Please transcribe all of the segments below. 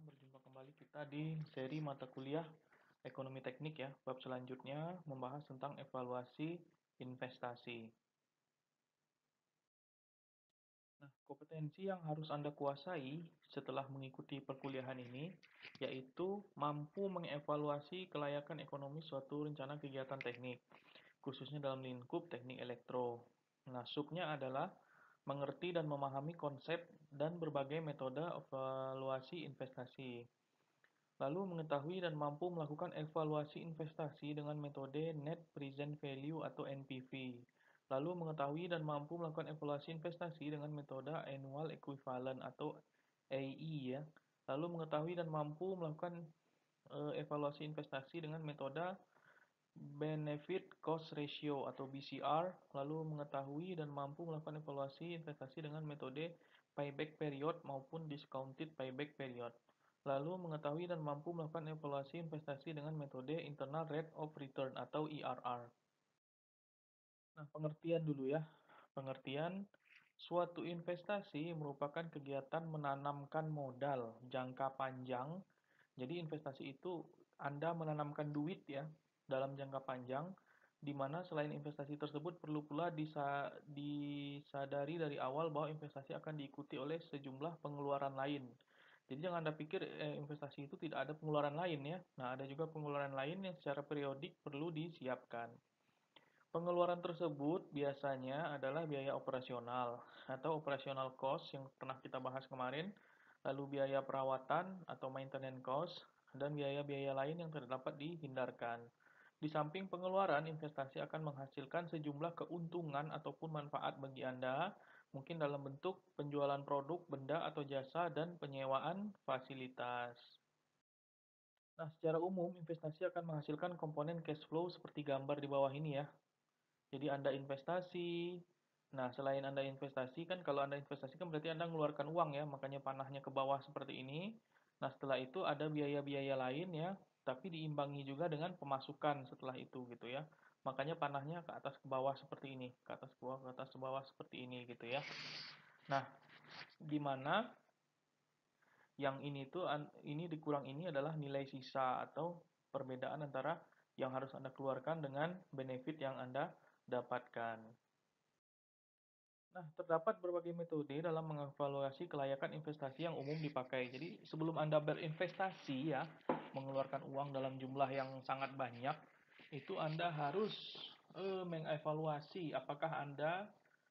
Berjumpa kembali kita di seri mata kuliah Ekonomi Teknik ya. Bab selanjutnya membahas tentang evaluasi investasi. Nah, kompetensi yang harus Anda kuasai setelah mengikuti perkuliahan ini yaitu mampu mengevaluasi kelayakan ekonomi suatu rencana kegiatan teknik, khususnya dalam lingkup teknik elektro. Nah, subnya adalah mengerti dan memahami konsep dan berbagai metode evaluasi investasi. Lalu mengetahui dan mampu melakukan evaluasi investasi dengan metode Net Present Value atau NPV. Lalu mengetahui dan mampu melakukan evaluasi investasi dengan metode Annual Equivalent atau AE ya. Lalu mengetahui dan mampu melakukan evaluasi investasi dengan metode Benefit Cost Ratio atau BCR. Lalu mengetahui dan mampu melakukan evaluasi investasi dengan metode Payback Period maupun Discounted Payback Period. Lalu mengetahui dan mampu melakukan evaluasi investasi dengan metode Internal Rate of Return atau IRR. Nah, pengertian dulu ya. Pengertian, suatu investasi merupakan kegiatan menanamkan modal jangka panjang. Jadi investasi itu Anda menanamkan duit ya dalam jangka panjang, di mana selain investasi tersebut perlu pula disadari dari awal bahwa investasi akan diikuti oleh sejumlah pengeluaran lain. Jadi jangan Anda pikir investasi itu tidak ada pengeluaran lain ya. Nah, ada juga pengeluaran lain yang secara periodik perlu disiapkan. Pengeluaran tersebut biasanya adalah biaya operasional atau operational cost yang pernah kita bahas kemarin, lalu biaya perawatan atau maintenance cost, dan biaya-biaya lain yang terdapat dihindarkan. Di samping pengeluaran, investasi akan menghasilkan sejumlah keuntungan ataupun manfaat bagi Anda, mungkin dalam bentuk penjualan produk, benda, atau jasa, dan penyewaan fasilitas. Nah, secara umum, investasi akan menghasilkan komponen cash flow seperti gambar di bawah ini ya. Jadi Anda investasi. Nah, selain Anda investasi kan kalau Anda investasi kan berarti Anda mengeluarkan uang ya, makanya panahnya ke bawah seperti ini. Nah, setelah itu ada biaya-biaya lain ya, tapi diimbangi juga dengan pemasukan setelah itu gitu ya. Makanya panahnya ke atas ke bawah seperti ini, ke atas ke bawah, ke atas ke bawah seperti ini gitu ya. Nah, di mana yang ini tuh ini dikurang ini adalah nilai sisa atau perbedaan antara yang harus Anda keluarkan dengan benefit yang Anda dapatkan. Nah, terdapat berbagai metode dalam mengevaluasi kelayakan investasi yang umum dipakai. Jadi, sebelum Anda berinvestasi ya, mengeluarkan uang dalam jumlah yang sangat banyak, itu Anda harus mengevaluasi apakah Anda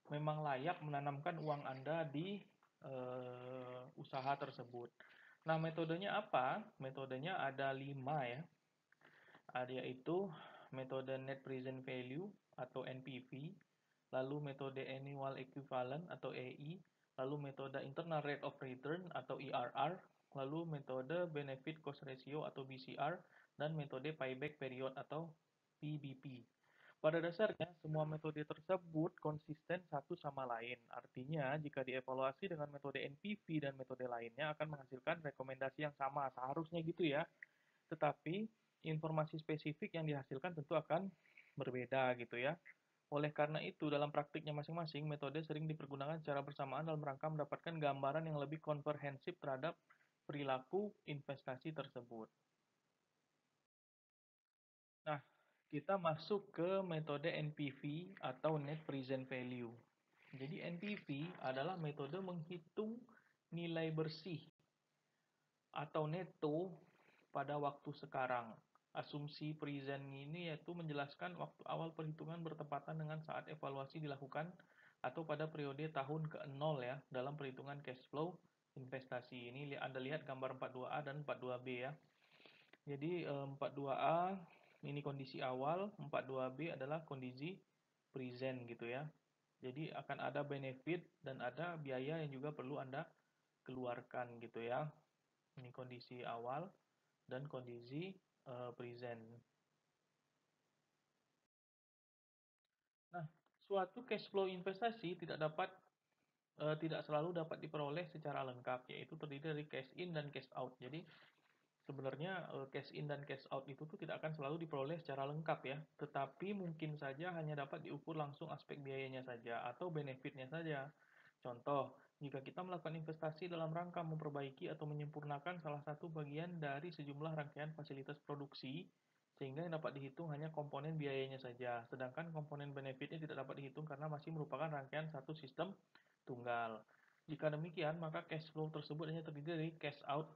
memang layak menanamkan uang Anda di usaha tersebut. Nah, metodenya apa? Metodenya ada 5 ya. Ada yaitu metode Net Present Value atau NPV, lalu metode Annual Equivalent atau AE, lalu metode Internal Rate of Return atau IRR, lalu metode Benefit Cost Ratio atau BCR, dan metode Payback Period atau PBP. Pada dasarnya, semua metode tersebut konsisten satu sama lain. Artinya, jika dievaluasi dengan metode NPV dan metode lainnya akan menghasilkan rekomendasi yang sama. Seharusnya gitu ya. Tetapi informasi spesifik yang dihasilkan tentu akan berbeda gitu ya. Oleh karena itu, dalam praktiknya masing-masing, metode sering dipergunakan secara bersamaan dalam rangka mendapatkan gambaran yang lebih komprehensif terhadap perilaku investasi tersebut. Nah, kita masuk ke metode NPV atau Net Present Value. Jadi NPV adalah metode menghitung nilai bersih atau neto pada waktu sekarang. Asumsi present ini yaitu menjelaskan waktu awal perhitungan bertepatan dengan saat evaluasi dilakukan atau pada periode tahun ke-0 ya dalam perhitungan cash flow investasi. Ini Anda lihat gambar 42A dan 42B ya. Jadi 42A ini kondisi awal, 42B adalah kondisi present gitu ya. Jadi akan ada benefit dan ada biaya yang juga perlu Anda keluarkan gitu ya. Ini kondisi awal dan kondisi present. Nah, suatu cash flow investasi tidak selalu dapat diperoleh secara lengkap, yaitu terdiri dari cash in dan cash out. Jadi sebenarnya cash in dan cash out itu tuh tidak akan selalu diperoleh secara lengkap ya, tetapi mungkin saja hanya dapat diukur langsung aspek biayanya saja atau benefitnya saja. Contoh, jika kita melakukan investasi dalam rangka memperbaiki atau menyempurnakan salah satu bagian dari sejumlah rangkaian fasilitas produksi, sehingga yang dapat dihitung hanya komponen biayanya saja, sedangkan komponen benefitnya tidak dapat dihitung karena masih merupakan rangkaian satu sistem tunggal. Jika demikian, maka cash flow tersebut hanya terdiri dari cash out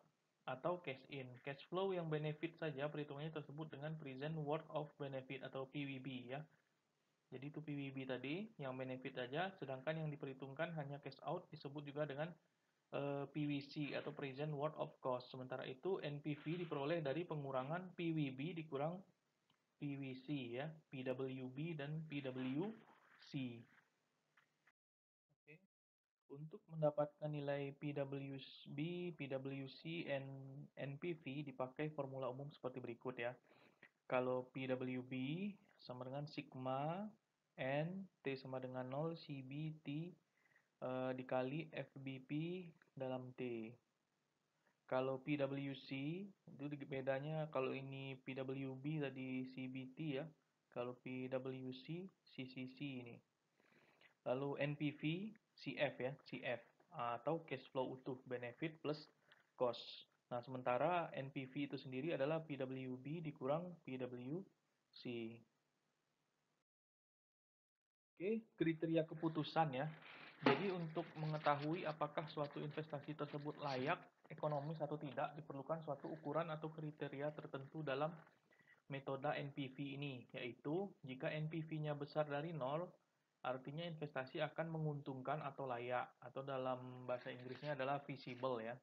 atau cash in. Cash flow yang benefit saja perhitungannya tersebut dengan present worth of benefit atau PWB ya. Jadi itu PWB tadi yang benefit saja, sedangkan yang diperhitungkan hanya cash out disebut juga dengan PWC atau present worth of cost. Sementara itu NPV diperoleh dari pengurangan PWB dikurang PWC ya, PWB dan PWC. Oke. Untuk mendapatkan nilai PWB, PWC, dan NPV dipakai formula umum seperti berikut ya. Kalau PWB sama dengan sigma N, T sama dengan 0, CB, T dikali FBP dalam T. Kalau PWC, itu bedanya kalau ini PWB tadi CBT ya. Kalau PWC, CCC ini. Lalu NPV, CF ya, CF. Atau cash flow utuh, benefit plus cost. Nah, sementara NPV itu sendiri adalah PWB dikurang PWC. Oke, kriteria keputusan ya. Jadi untuk mengetahui apakah suatu investasi tersebut layak ekonomis atau tidak, diperlukan suatu ukuran atau kriteria tertentu dalam metode NPV ini, yaitu jika NPV-nya besar dari nol, artinya investasi akan menguntungkan atau layak, atau dalam bahasa Inggrisnya adalah feasible ya.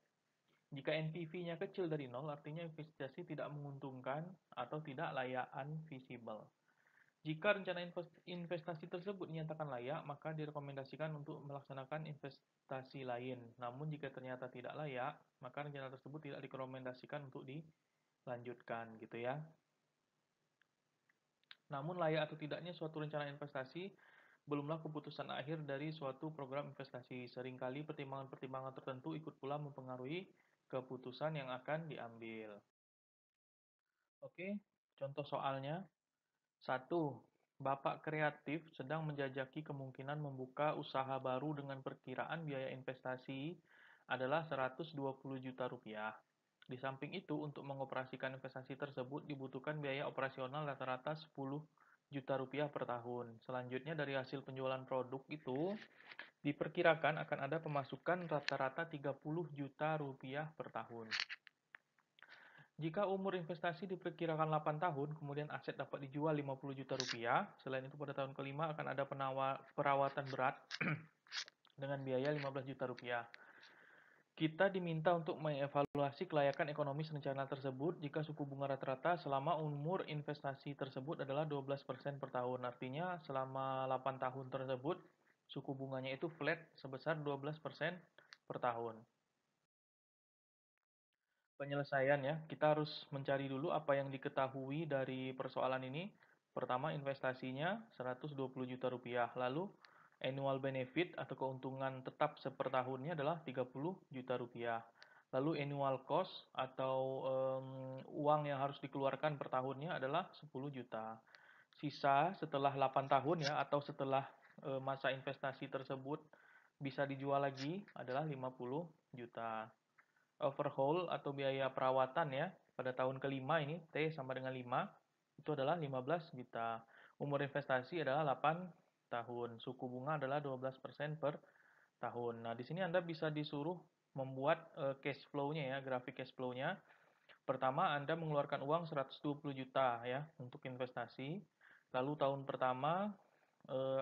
Jika NPV-nya kecil dari nol, artinya investasi tidak menguntungkan atau tidak layak, unfeasible. Jika rencana investasi tersebut dinyatakan layak, maka direkomendasikan untuk melaksanakan investasi lain. Namun jika ternyata tidak layak, maka rencana tersebut tidak direkomendasikan untuk dilanjutkan gitu ya. Namun layak atau tidaknya suatu rencana investasi belumlah keputusan akhir dari suatu program investasi. Seringkali pertimbangan-pertimbangan tertentu ikut pula mempengaruhi keputusan yang akan diambil. Oke, contoh soalnya. 1. Bapak kreatif sedang menjajaki kemungkinan membuka usaha baru dengan perkiraan biaya investasi adalah 120 juta rupiah. Di samping itu, untuk mengoperasikan investasi tersebut dibutuhkan biaya operasional rata-rata 10 juta rupiah per tahun. Selanjutnya, dari hasil penjualan produk itu, diperkirakan akan ada pemasukan rata-rata 30 juta rupiah per tahun. Jika umur investasi diperkirakan 8 tahun, kemudian aset dapat dijual 50 juta rupiah. Selain itu pada tahun kelima akan ada perawatan berat dengan biaya 15 juta rupiah. Kita diminta untuk mengevaluasi kelayakan ekonomis rencana tersebut jika suku bunga rata-rata selama umur investasi tersebut adalah 12% per tahun. Artinya selama 8 tahun tersebut suku bunganya itu flat sebesar 12% per tahun. Penyelesaian ya, kita harus mencari dulu apa yang diketahui dari persoalan ini. Pertama, investasinya 120 juta rupiah. Lalu, annual benefit atau keuntungan tetap per tahunnya adalah 30 juta rupiah. Lalu, annual cost atau uang yang harus dikeluarkan per tahunnya adalah 10 juta. Sisa setelah 8 tahun ya, atau setelah masa investasi tersebut bisa dijual lagi adalah 50 juta. Overhaul atau biaya perawatan ya, pada tahun kelima ini, T sama dengan 5, itu adalah 15 juta. Umur investasi adalah 8 tahun. Suku bunga adalah 12% per tahun. Nah, di sini Anda bisa disuruh membuat cash flow-nya ya, grafik cash flow-nya. Pertama, Anda mengeluarkan uang 120 juta ya untuk investasi. Lalu tahun pertama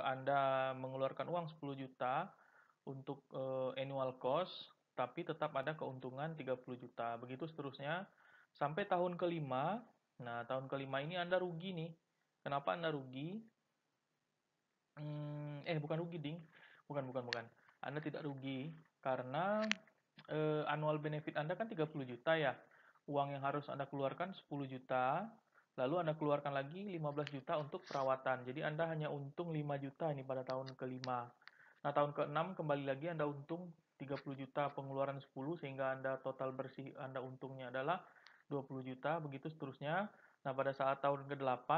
Anda mengeluarkan uang 10 juta untuk annual cost, tapi tetap ada keuntungan 30 juta. Begitu seterusnya sampai tahun kelima. Nah, tahun kelima ini Anda rugi nih. Kenapa Anda rugi? Bukan rugi, Ding. Bukan. Anda tidak rugi karena annual benefit Anda kan 30 juta ya. Uang yang harus Anda keluarkan 10 juta, lalu Anda keluarkan lagi 15 juta untuk perawatan. Jadi Anda hanya untung 5 juta ini pada tahun kelima. Nah, tahun ke-6 kembali lagi Anda untung 30 juta, pengeluaran 10 sehingga Anda total bersih Anda untungnya adalah 20 juta, begitu seterusnya. Nah, pada saat tahun ke-8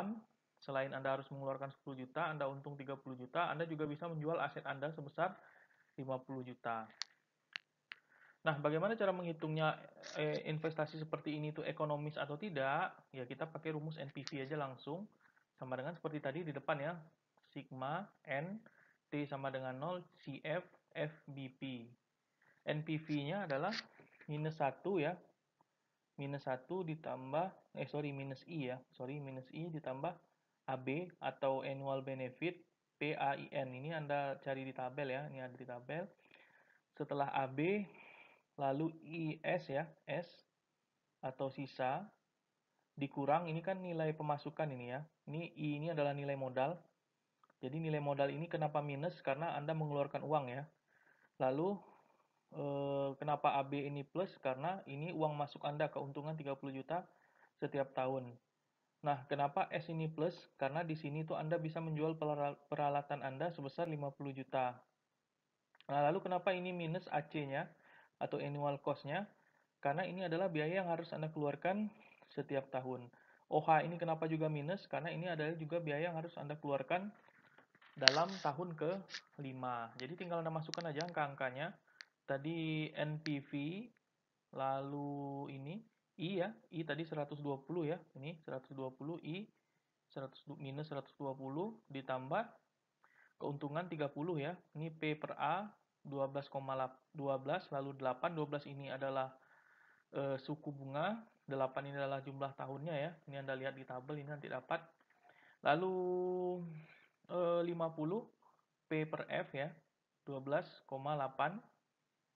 selain Anda harus mengeluarkan 10 juta, Anda untung 30 juta, Anda juga bisa menjual aset Anda sebesar 50 juta. Nah, bagaimana cara menghitungnya investasi seperti ini itu ekonomis atau tidak? Ya, kita pakai rumus NPV aja langsung. Sama dengan seperti tadi di depan ya. Sigma N T sama dengan 0 CF FBP. NPV-nya adalah minus 1 ya. Minus 1 ditambah, minus I ya. Minus I ditambah AB atau annual benefit PAIN. Ini Anda cari di tabel ya. Ini ada di tabel. Setelah AB, lalu IS ya, S atau sisa, dikurang, ini kan nilai pemasukan ini ya. Ini I ini adalah nilai modal. Jadi nilai modal ini kenapa minus? Karena Anda mengeluarkan uang ya. Lalu kenapa AB ini plus? Karena ini uang masuk Anda, keuntungan 30 juta setiap tahun. Nah, kenapa S ini plus? Karena di sini tuh Anda bisa menjual peralatan Anda sebesar 50 juta. Nah, lalu kenapa ini minus AC-nya atau annual cost-nya? Karena ini adalah biaya yang harus Anda keluarkan setiap tahun. OH ini kenapa juga minus? Karena ini adalah juga biaya yang harus Anda keluarkan dalam tahun ke-5. Jadi tinggal Anda masukkan aja angka-angkanya. Tadi NPV, lalu ini I ya, I tadi 120 ya. Ini 120 I 100 minus 120 ditambah keuntungan 30 ya. Ini P per A 12,12 lalu 8, 12 ini adalah suku bunga, 8 ini adalah jumlah tahunnya ya. Ini Anda lihat di tabel ini nanti dapat. Lalu 50 P per F ya, 12,8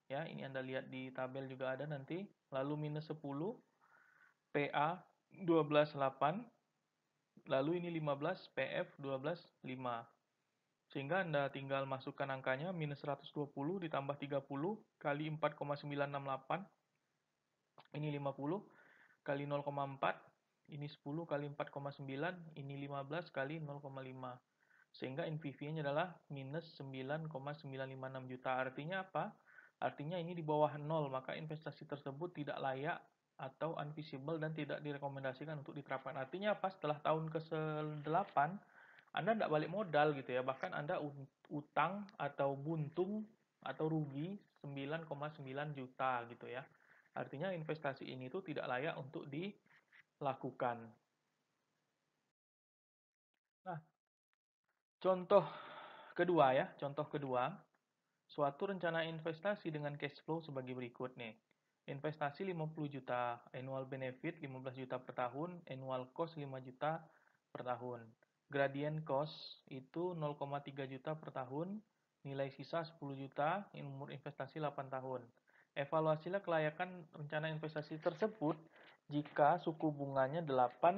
ya. Ini Anda lihat di tabel juga ada nanti. Lalu minus 10 PA 12,8. Lalu ini 15 PF 12,5. Sehingga Anda tinggal masukkan angkanya minus 120 ditambah 30 kali 4,968. Ini 50 kali 0,4, ini 10 kali 4,9, ini 15 kali 0,5. Sehingga NPV-nya adalah minus 9,956 juta. Artinya apa? Artinya ini di bawah 0, maka investasi tersebut tidak layak atau unfeasible dan tidak direkomendasikan untuk diterapkan. Artinya apa? Setelah tahun ke-8, Anda tidak balik modal gitu ya. Bahkan Anda utang atau buntung atau rugi 9,9 juta gitu ya. Artinya investasi ini tuh tidak layak untuk dilakukan. Nah, contoh kedua ya, suatu rencana investasi dengan cash flow sebagai berikut nih. Investasi 50 juta, annual benefit 15 juta per tahun, annual cost 5 juta per tahun. Gradient cost itu 0,3 juta per tahun, nilai sisa 10 juta, umur investasi 8 tahun. Evaluasilah kelayakan rencana investasi tersebut jika suku bunganya 8%.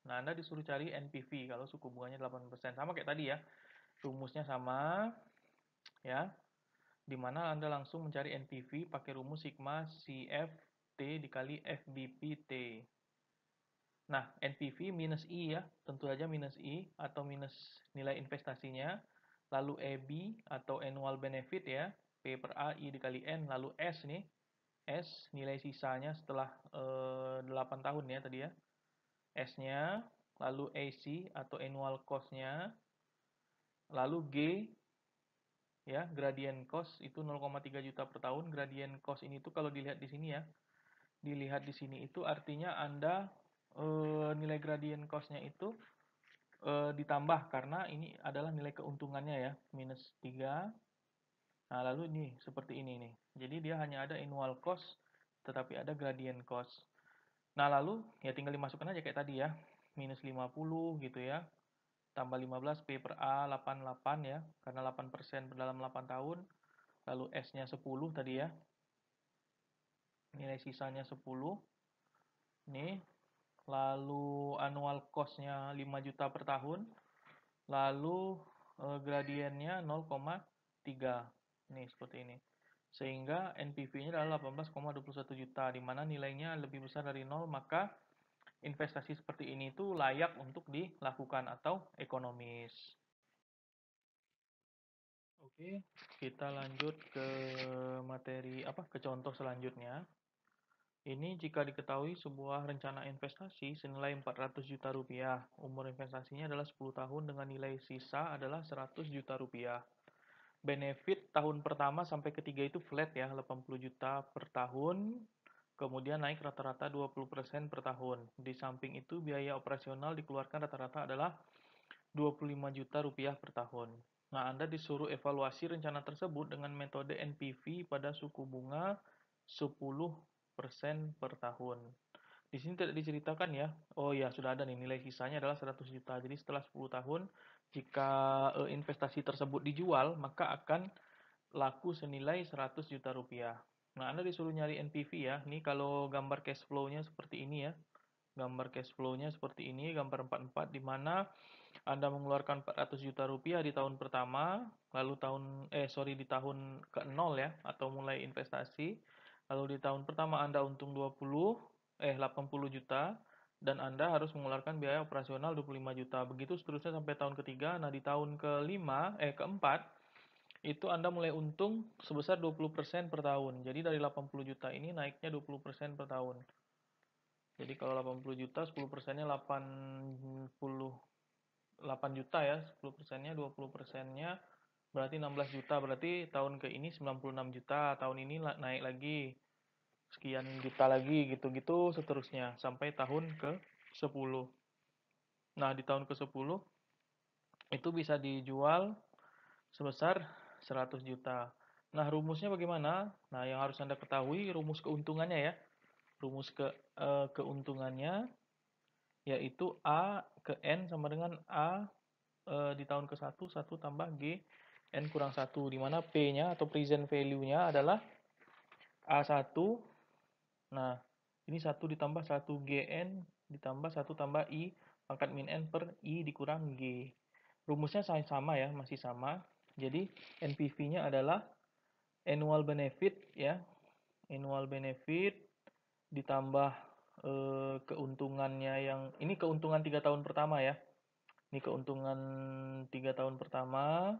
Nah, Anda disuruh cari NPV kalau suku bunganya 8%. Sama kayak tadi ya. Rumusnya sama ya. Di mana Anda langsung mencari NPV pakai rumus sigma CFT dikali FBPT. Nah, NPV minus I ya, tentu saja minus I atau minus nilai investasinya. Lalu EB atau annual benefit ya, P per A I dikali N, lalu S nih. S nilai sisanya setelah 8 tahun ya tadi ya. S-nya, lalu AC atau annual cost-nya, lalu G ya, gradient cost itu 0,3 juta per tahun. Gradient cost ini tuh kalau dilihat di sini ya, dilihat di sini itu artinya Anda nilai gradient cost-nya itu ditambah karena ini adalah nilai keuntungannya ya, minus 3. Nah, lalu ini seperti ini nih. Jadi dia hanya ada annual cost tetapi ada gradient cost. Nah, lalu ya tinggal dimasukkan aja kayak tadi ya. Minus 50 gitu ya. Tambah 15 P per A 88 ya. Karena 8% dalam 8 tahun. Lalu S-nya 10 tadi ya. Nilai sisanya 10. Nih. Lalu annual cost-nya 5 juta per tahun. Lalu gradiennya 0,3. Nih seperti ini. Sehingga NPV-nya adalah 18,21 juta, di mana nilainya lebih besar dari 0, maka investasi seperti ini itu layak untuk dilakukan atau ekonomis. Oke, kita lanjut ke materi ke contoh selanjutnya. Ini jika diketahui sebuah rencana investasi senilai 400 juta rupiah. Umur investasinya adalah 10 tahun dengan nilai sisa adalah 100 juta rupiah. Benefit tahun pertama sampai ketiga itu flat ya, 80 juta per tahun, kemudian naik rata-rata 20% per tahun. Di samping itu biaya operasional dikeluarkan rata-rata adalah 25 juta rupiah per tahun. Nah, Anda disuruh evaluasi rencana tersebut dengan metode NPV pada suku bunga 10% per tahun. Di sini tidak diceritakan ya. Oh ya, sudah ada nih, nilai sisanya adalah 100 juta. Jadi setelah 10 tahun, jika investasi tersebut dijual, maka akan laku senilai 100 juta rupiah. Nah, Anda disuruh nyari NPV ya. Ini kalau gambar cash flow-nya seperti ini ya. Gambar cash flow-nya seperti ini, gambar 44, di mana Anda mengeluarkan 400 juta rupiah di tahun pertama, lalu di tahun ke-0 ya, atau mulai investasi. Lalu di tahun pertama Anda untung 80 juta, dan Anda harus mengeluarkan biaya operasional 25 juta. Begitu seterusnya sampai tahun ketiga. Nah, di tahun keempat, itu Anda mulai untung sebesar 20% per tahun. Jadi dari 80 juta ini naiknya 20% per tahun. Jadi kalau 80 juta, 10 persennya 8 juta ya, 10 persennya, 20 persennya berarti 16 juta. Berarti tahun ke ini 96 juta, tahun ini naik lagi sekian juta lagi, gitu-gitu seterusnya sampai tahun ke-10. Nah, di tahun ke-10 itu bisa dijual sebesar 100 juta. Nah, rumusnya bagaimana? Nah, yang harus Anda ketahui rumus keuntungannya ya. Rumus keuntungannya yaitu A ke N sama dengan A di tahun ke-1, 1 tambah G, N kurang 1, di mana P-nya atau present value-nya adalah A1. Nah, ini 1 ditambah 1 GN ditambah 1 tambah I pangkat min N per I dikurang G. Rumusnya sama ya, masih sama. Jadi NPV-nya adalah annual benefit ya. Annual benefit ditambah keuntungannya yang ini keuntungan 3 tahun pertama ya. Ini keuntungan 3 tahun pertama.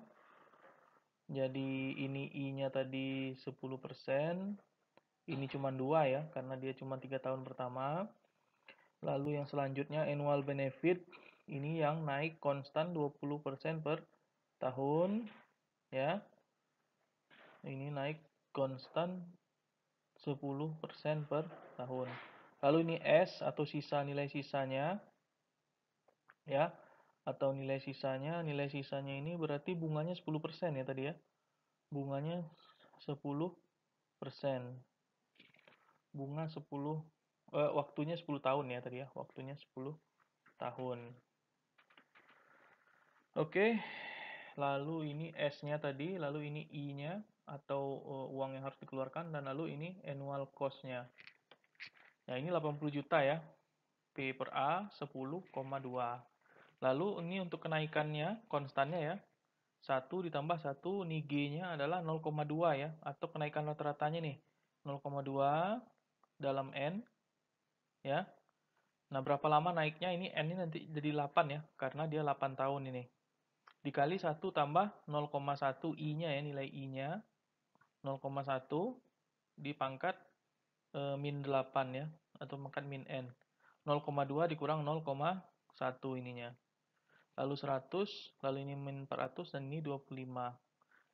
Jadi ini I-nya tadi 10%. Ini cuma 2 ya, karena dia cuma 3 tahun pertama. Lalu yang selanjutnya annual benefit. Ini yang naik konstan 20% per tahun. Ya, ini naik konstan 10% per tahun. Lalu ini S atau nilai sisanya. Ya, atau nilai sisanya ini berarti bunganya 10% ya tadi ya. Bunganya 10%. Bunga 10 waktunya 10 tahun ya tadi ya. Waktunya 10 tahun. Oke. Lalu ini S-nya tadi, lalu ini I-nya atau uang yang harus dikeluarkan, dan lalu ini annual cost-nya. Nah, ini 80 juta ya. P per A 10,2. Lalu ini untuk kenaikannya, konstannya ya. 1 ditambah 1, ini G-nya adalah 0,2 ya, atau kenaikan rata-ratanya nih. 0,2 dalam N ya. Nah, berapa lama naiknya? Ini N ini nanti jadi 8 ya, karena dia 8 tahun ini. Dikali 1 tambah 0,1 I-nya ya, nilai I-nya 0,1 dipangkat min 8 ya, atau pangkat min N. 0,2 dikurang 0,1 ininya. Lalu 100, lalu ini min 400, dan ini 25.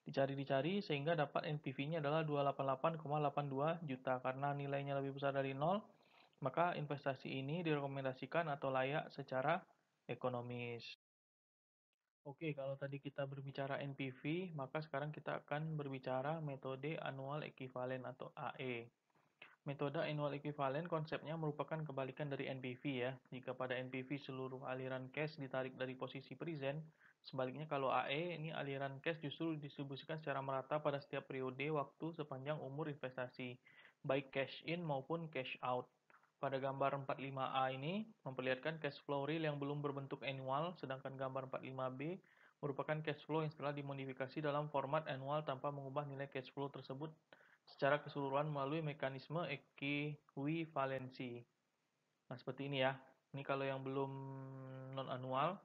Dicari-dicari sehingga dapat NPV-nya adalah 288,82 juta. Karena nilainya lebih besar dari 0, maka investasi ini direkomendasikan atau layak secara ekonomis. Oke, kalau tadi kita berbicara NPV, maka sekarang kita akan berbicara metode annual equivalent atau AE. Metode annual equivalent konsepnya merupakan kebalikan dari NPV ya. Jika pada NPV seluruh aliran cash ditarik dari posisi present, sebaliknya kalau AE ini aliran cash justru didistribusikan secara merata pada setiap periode waktu sepanjang umur investasi, baik cash in maupun cash out. Pada gambar 45A ini memperlihatkan cash flow real yang belum berbentuk annual, sedangkan gambar 45B merupakan cash flow yang setelah dimodifikasi dalam format annual tanpa mengubah nilai cash flow tersebut secara keseluruhan melalui mekanisme ekuivalensi. Nah, seperti ini ya. Ini kalau yang belum non-annual,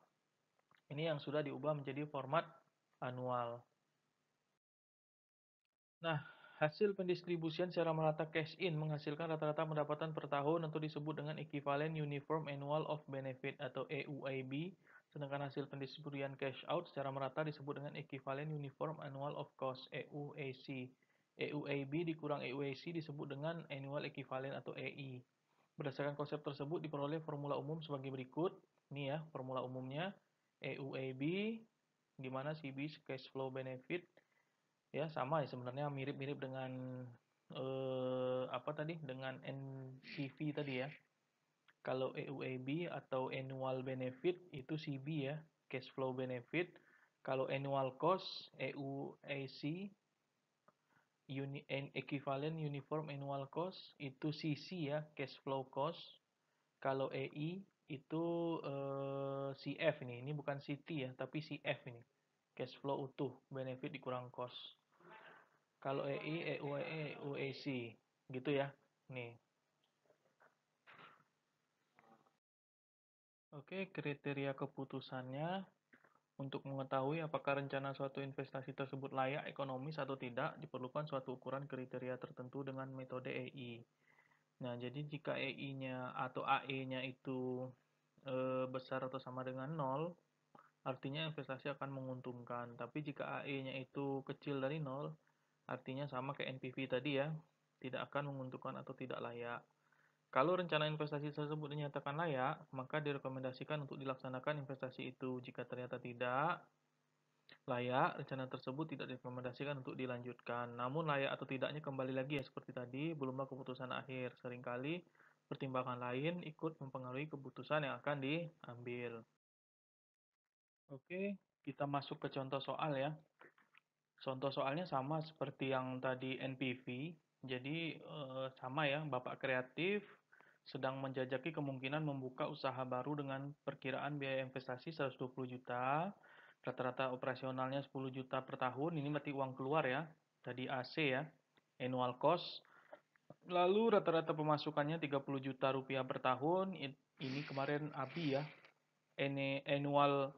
ini yang sudah diubah menjadi format annual. Nah, hasil pendistribusian secara merata cash in menghasilkan rata-rata pendapatan per tahun atau disebut dengan Equivalent Uniform Annual of Benefit atau EUAB Sedangkan hasil pendistribusian cash out secara merata disebut dengan Equivalent Uniform Annual of Cost (EUAC). EUAB dikurang EUAC disebut dengan Annual Equivalent atau EI. Berdasarkan konsep tersebut diperoleh formula umum sebagai berikut. Ini ya formula umumnya. EUAB di mana CB cash flow benefit ya sama ya sebenarnya mirip-mirip dengan apa tadi dengan NPV tadi ya. Kalau EUAB atau annual benefit itu CB ya, cash flow benefit. Kalau annual cost EUAC equivalent uniform annual cost itu CC ya, cash flow cost. Kalau EI itu CF ini bukan CT ya, tapi CF ini. Cash flow utuh, benefit dikurang cost. Kalau EI, EUAE, EUAC gitu ya. Nih. Oke, kriteria keputusannya untuk mengetahui apakah rencana suatu investasi tersebut layak ekonomis atau tidak, diperlukan suatu ukuran kriteria tertentu dengan metode EI. Nah, jadi jika EI-nya atau AE-nya itu besar atau sama dengan 0, artinya investasi akan menguntungkan. Tapi jika AE-nya itu kecil dari 0, artinya sama kayak NPV tadi ya, tidak akan menguntungkan atau tidak layak. Kalau rencana investasi tersebut dinyatakan layak, maka direkomendasikan untuk dilaksanakan investasi itu. Jika ternyata tidak layak, rencana tersebut tidak direkomendasikan untuk dilanjutkan. Namun layak atau tidaknya kembali lagi ya seperti tadi, belumlah keputusan akhir. Seringkali pertimbangan lain ikut mempengaruhi keputusan yang akan diambil. Oke, kita masuk ke contoh soal ya. Contoh soalnya sama seperti yang tadi NPV. Jadi sama ya, Bapak kreatif sedang menjajaki kemungkinan membuka usaha baru dengan perkiraan biaya investasi 120 juta, rata-rata operasionalnya 10 juta per tahun, ini berarti uang keluar ya, tadi AC ya, annual cost. Lalu rata-rata pemasukannya 30 juta rupiah per tahun, ini kemarin ABI ya, annual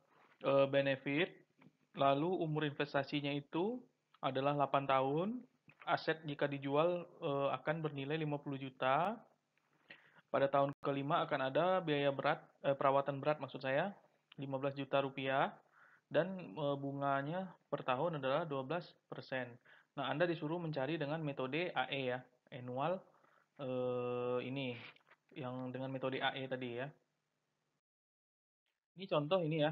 benefit. Lalu umur investasinya itu adalah 8 tahun. Aset jika dijual akan bernilai 50 juta. Pada tahun kelima akan ada biaya perawatan berat maksud saya 15 juta rupiah dan bunganya per tahun adalah 12%. Nah, Anda disuruh mencari dengan metode AE ya, annual ini yang dengan metode AE tadi ya. Ini contoh ini ya.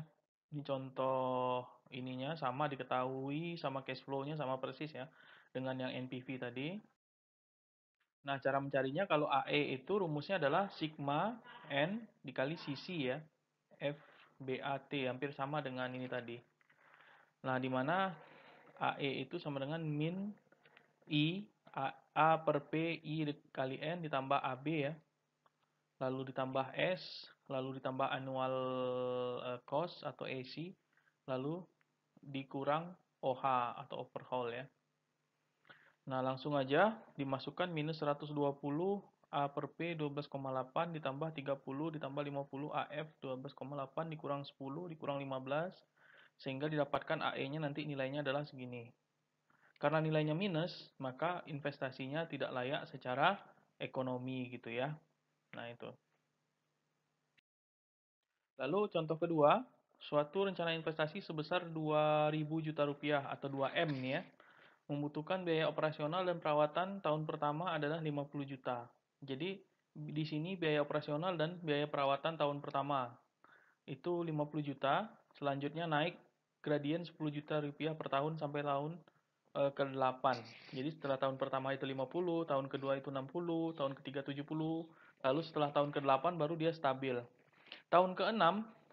Ini contoh ininya sama diketahui sama cash flow-nya sama persis ya dengan yang NPV tadi. Nah, cara mencarinya kalau AE itu rumusnya adalah sigma N dikali CC ya. FBAT hampir sama dengan ini tadi. Nah, di mana AE itu sama dengan min I A per P I kali N ditambah AB ya. Lalu ditambah S, lalu ditambah annual cost atau AC, lalu dikurang OH atau overhaul ya. Nah, langsung aja dimasukkan minus 120 A per P 12,8 ditambah 30 ditambah 50 AF 12,8 dikurang 10 dikurang 15 sehingga didapatkan AE-nya nanti nilainya adalah segini. Karena nilainya minus, maka investasinya tidak layak secara ekonomi gitu ya. Nah, itu. Lalu contoh kedua, suatu rencana investasi sebesar 2.000 juta rupiah atau 2M nih ya, membutuhkan biaya operasional dan perawatan tahun pertama adalah 50 juta. Jadi di sini biaya operasional dan biaya perawatan tahun pertama itu 50 juta, selanjutnya naik gradien 10 juta rupiah per tahun sampai tahun ke-8. Jadi setelah tahun pertama itu 50, tahun kedua itu 60, tahun ketiga 70, lalu setelah tahun ke-8 baru dia stabil. Tahun ke-6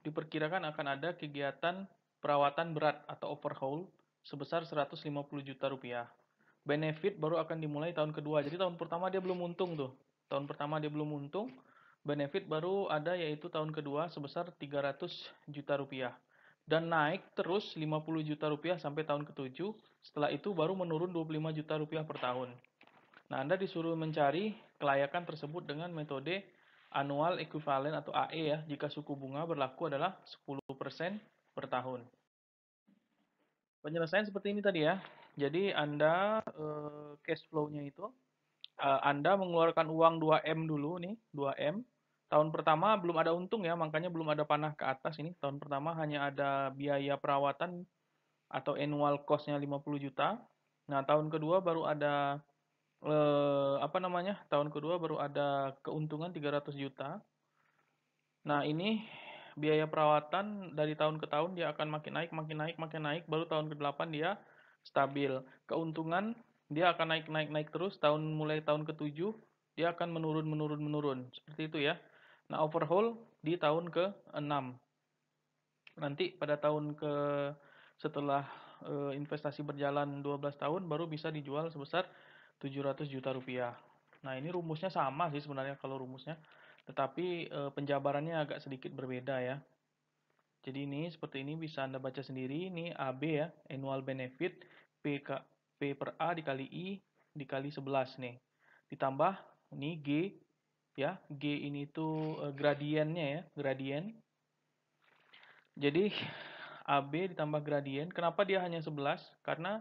diperkirakan akan ada kegiatan perawatan berat atau overhaul sebesar 150 juta rupiah. Benefit baru akan dimulai tahun kedua. Jadi tahun pertama dia belum untung tuh. Tahun pertama dia belum untung, benefit baru ada yaitu tahun kedua sebesar 300 juta rupiah. Dan naik terus 50 juta rupiah sampai tahun ke-7. Setelah itu baru menurun 25 juta rupiah per tahun. Nah, Anda disuruh mencari kelayakan tersebut dengan metode annual equivalent atau AE ya, jika suku bunga berlaku adalah 10% per tahun. Penyelesaian seperti ini tadi ya. Jadi Anda cash flow-nya itu Anda mengeluarkan uang 2M dulu nih, 2M. Tahun pertama belum ada untung ya, makanya belum ada panah ke atas ini. Tahun pertama hanya ada biaya perawatan atau annual cost-nya 50 juta. Nah, tahun kedua baru ada apa namanya? Tahun kedua baru ada keuntungan 300 juta. Nah, ini biaya perawatan dari tahun ke tahun dia akan makin naik, makin naik, makin naik, baru tahun ke-8 dia stabil. Keuntungan dia akan naik, naik, naik terus, mulai tahun ke-7 dia akan menurun, menurun, menurun. Seperti itu ya. Nah, overhaul di tahun ke-6. Nanti pada tahun setelah investasi berjalan 12 tahun baru bisa dijual sebesar 700 juta rupiah. Nah, ini rumusnya sama sih sebenarnya kalau rumusnya, tetapi penjabarannya agak sedikit berbeda ya. Jadi ini seperti ini bisa Anda baca sendiri. Ini AB ya, annual benefit P per A dikali I dikali 11 nih. Ditambah ini G ya. G ini tuh gradiennya ya, gradien. Jadi AB ditambah gradien. Kenapa dia hanya 11? Karena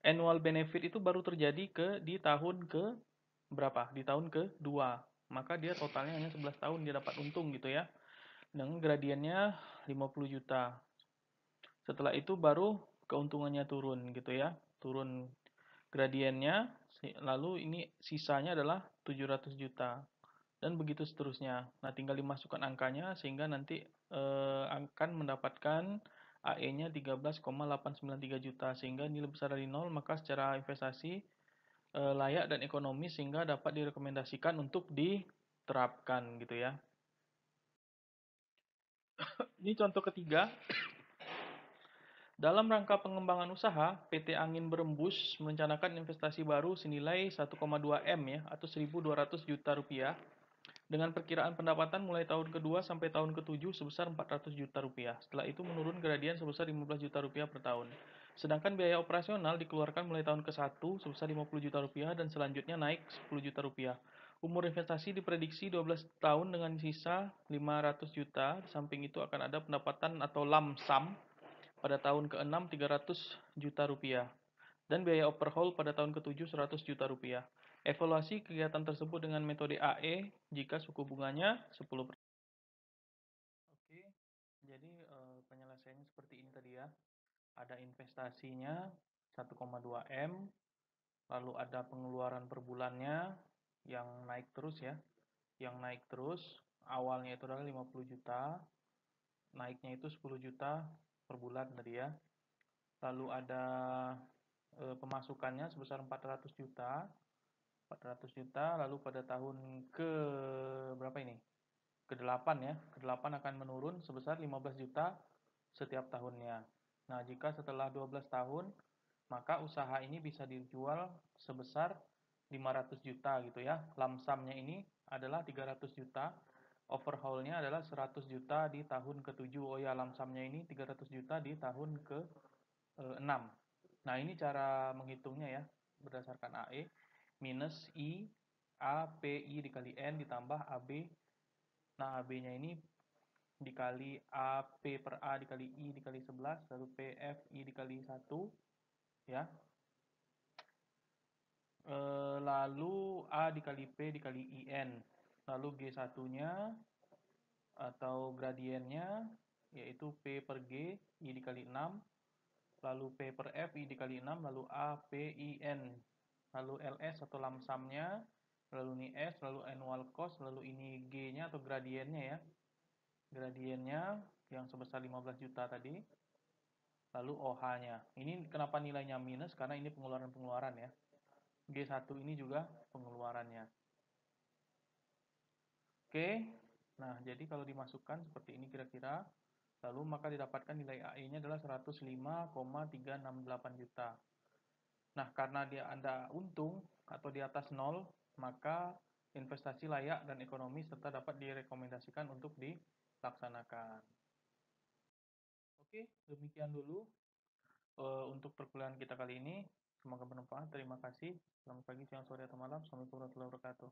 annual benefit itu baru terjadi di tahun ke berapa? Di tahun ke-2. Maka dia totalnya hanya 11 tahun dia dapat untung gitu ya. Dengan gradiennya 50 juta. Setelah itu baru keuntungannya turun gitu ya. Turun gradiennya, lalu ini sisanya adalah 700 juta. Dan begitu seterusnya. Nah, tinggal dimasukkan angkanya sehingga nanti akan mendapatkan AE-nya 13,893 juta sehingga nilai besar dari nol, maka secara investasi layak dan ekonomis sehingga dapat direkomendasikan untuk diterapkan gitu ya. Ini contoh ketiga. Dalam rangka pengembangan usaha, PT Angin Berembus merencanakan investasi baru senilai 1,2 M ya atau 1.200 juta rupiah dengan perkiraan pendapatan mulai tahun kedua sampai tahun ketujuh sebesar 400 juta rupiah. Setelah itu menurun gradien sebesar 15 juta rupiah per tahun. Sedangkan biaya operasional dikeluarkan mulai tahun ke-1 sebesar 50 juta rupiah dan selanjutnya naik 10 juta rupiah. Umur investasi diprediksi 12 tahun dengan sisa 500 juta. Di samping itu akan ada pendapatan atau lump sum pada tahun ke-6 300 juta rupiah dan biaya overhaul pada tahun ke-7 100 juta rupiah. Evaluasi kegiatan tersebut dengan metode AE jika suku bunganya 10%. Oke, jadi penyelesaiannya seperti ini tadi ya. Ada investasinya 1,2 M, lalu ada pengeluaran per bulannya yang naik terus ya. Yang naik terus, awalnya itu adalah 50 juta, naiknya itu 10 juta per bulan tadi ya. Lalu ada pemasukannya sebesar 400 juta. 400 juta, lalu pada tahun ke berapa ini? Ke-8 ya. Ke-8 akan menurun sebesar 15 juta setiap tahunnya. Nah, jika setelah 12 tahun, maka usaha ini bisa dijual sebesar 500 juta gitu ya. Lamsamnya ini adalah 300 juta. Overhaulnya adalah 100 juta di tahun ke-7. Oh ya, lamsamnya ini 300 juta di tahun ke-6. Nah, ini cara menghitungnya ya, berdasarkan AE minus I API dikali N ditambah AB. Nah, AB-nya ini dikali AP per A dikali I dikali 11, lalu PFI dikali 1 ya. Lalu A dikali P dikali IN. Lalu G1-nya atau gradiennya yaitu P per G I dikali 6, lalu P per F I dikali 6, lalu A P I N. Lalu LS atau lamsamnya, lalu ini S, lalu annual cost, lalu ini G-nya atau gradiennya ya. Gradiennya yang sebesar 15 juta tadi. Lalu OH-nya. Ini kenapa nilainya minus? Karena ini pengeluaran-pengeluaran ya. G1 ini juga pengeluarannya. Oke. Nah, jadi kalau dimasukkan seperti ini kira-kira, lalu maka didapatkan nilai AE-nya adalah 105,368 juta. Nah, karena Anda untung atau di atas nol, maka investasi layak dan ekonomis serta dapat direkomendasikan untuk dilaksanakan. Oke, demikian dulu untuk perkuliahan kita kali ini. Semoga bermanfaat. Terima kasih. Selamat pagi, siang, sore, atau malam. Assalamualaikum warahmatullahi wabarakatuh.